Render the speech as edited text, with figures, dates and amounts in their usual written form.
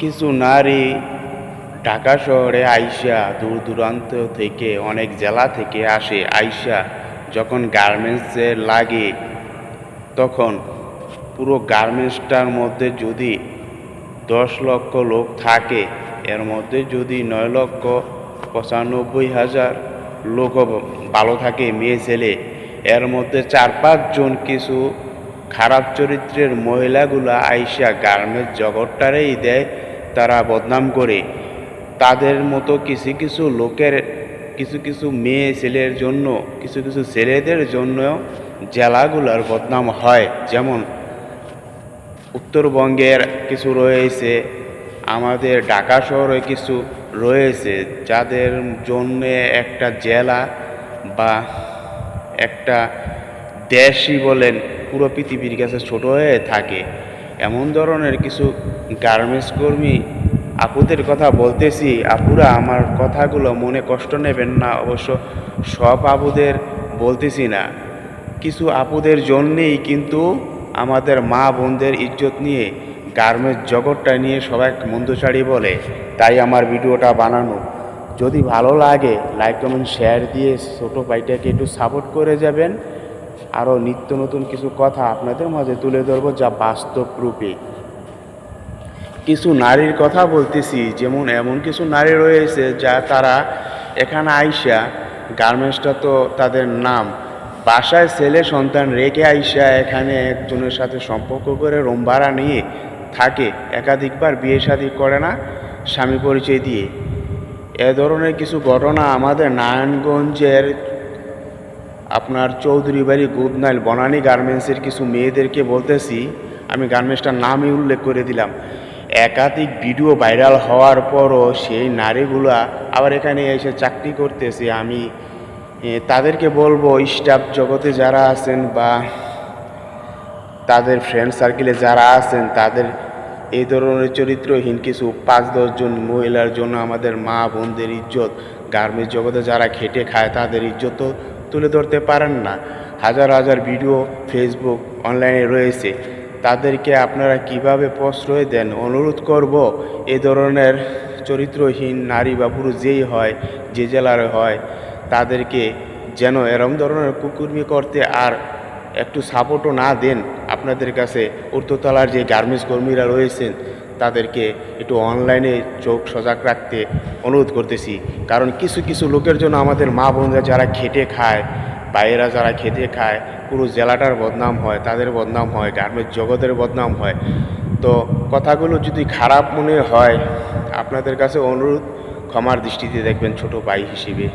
কিছু নারী ঢাকা শহরে আইসা দূর দূরান্ত থেকে অনেক জেলা থেকে আসে আইসা যখন গার্মেন্টসে লাগে তখন পুরো গার্মেন্টসটার মধ্যে যদি 10 লক্ষ লোক থাকে এর মধ্যে যদি 9,95,000 লোকও ভালো থাকে মেয়ে ছেলে, এর মধ্যে 4-5 জন কিছু খারাপ চরিত্রের মহিলাগুলা আইসা গার্মেন্টস জগৎটারেই দেয়, তারা বদনাম করে। তাদের মতো কিছু কিছু লোকের কিছু কিছু মেয়ে ছেলের জন্য কিছু কিছু ছেলেদের জন্য জেলাগুলার বদনাম হয়। যেমন উত্তরবঙ্গের কিছু রয়েছে, আমাদের ঢাকা শহরে কিছু রয়েছে, যাদের জন্য একটা জেলা বা একটা দেশই বলেন পুরো পৃথিবীর কাছে ছোট হয়ে থাকে। এমন ধরনের কিছু গার্মেন্টস কর্মী আপুদের কথা বলতেছি। আপুরা আমার কথাগুলো মনে কষ্ট নেবেন না, অবশ্য সব আপুদের বলতেছি না, কিছু আপুদের জন্যেই কিন্তু আমাদের মা বোনদের ইজ্জত নিয়ে গার্মেন্টস জগৎটা নিয়ে সবাই মন্দচাড়ি বলে। তাই আমার ভিডিওটা বানানো। যদি ভালো লাগে লাইক কমেন্ট শেয়ার দিয়ে ছোটো ভাইটাকে একটু সাপোর্ট করে যাবেন। আরও নিত্য নতুন কিছু কথা আপনাদের মাঝে তুলে ধরবো, যা বাস্তব রূপে। কিছু নারীর কথা বলতেছি, যেমন এমন কিছু নারী রয়েছে যা তারা এখানে আইসা, গার্মেন্টসটা তো তাদের নাম, বাসায় ছেলে সন্তান রেখে আইসা এখানে একজনের সাথে সম্পর্ক করে রুম ভাড়া নিয়ে থাকে, একাধিকবার বিয়ে শাদী করে না স্বামী পরিচয় দিয়ে। এ ধরনের কিছু ঘটনা আমাদের নারায়ণগঞ্জের আপনার চৌধুরী বাড়ি গুদনাইল বনানী গার্মেন্টসের কিছু মেয়েদেরকে বলতেছি, আমি গার্মেন্টসটার নামই উল্লেখ করে দিলাম। একাধিক ভিডিও ভাইরাল হওয়ার পরও সেই নারীগুলা আবার এখানে এসে চাকরি করতেছে। আমি তাদেরকে বলবো, স্টাফ জগতে যারা আছেন বা তাদের ফ্রেন্ড সার্কেলে যারা আছেন, তাদের এই ধরনের চরিত্রহীন কিছু 5-10 জন মহিলার জন্য আমাদের মা বোনদের ইজ্জত, গার্মেন্টস জগতে যারা খেটে খায় তাদের ইজ্জত তো তুলে ধরতে পারেন না। হাজার হাজার ভিডিও ফেসবুক অনলাইনে রয়েছে, তাদেরকে আপনারা কিভাবে প্রশ্রয় দেন? অনুরোধ করব, এ ধরনের চরিত্রহীন নারী বা পুরুষ যেই হয়, যে জেলার হয়, তাদেরকে যেন এরম ধরনের কুকুরমি করতে আর একটু সাপোর্টও না দেন। আপনাদের কাছে ঊর্ধ্বতলার যে গার্মেন্টস কর্মীরা রয়েছেন তাদেরকে একটু অনলাইনে চোখ সজাগ রাখতে অনুরোধ করতেছি। কারণ কিছু কিছু লোকের জন্য আমাদের মা বোনরা যারা খেটে খায়, বাইরেরা যারা খেটে খায়, পুরো জেলাটার বদনাম হয়, তাদের বদনাম হয়, গার্মেন্টস জগতের বদনাম হয়। তো কথাগুলো যদি খারাপ মনে হয়, আপনাদের কাছে অনুরোধ, ক্ষমার দৃষ্টিতে দেখবেন ছোট ভাই হিসেবে।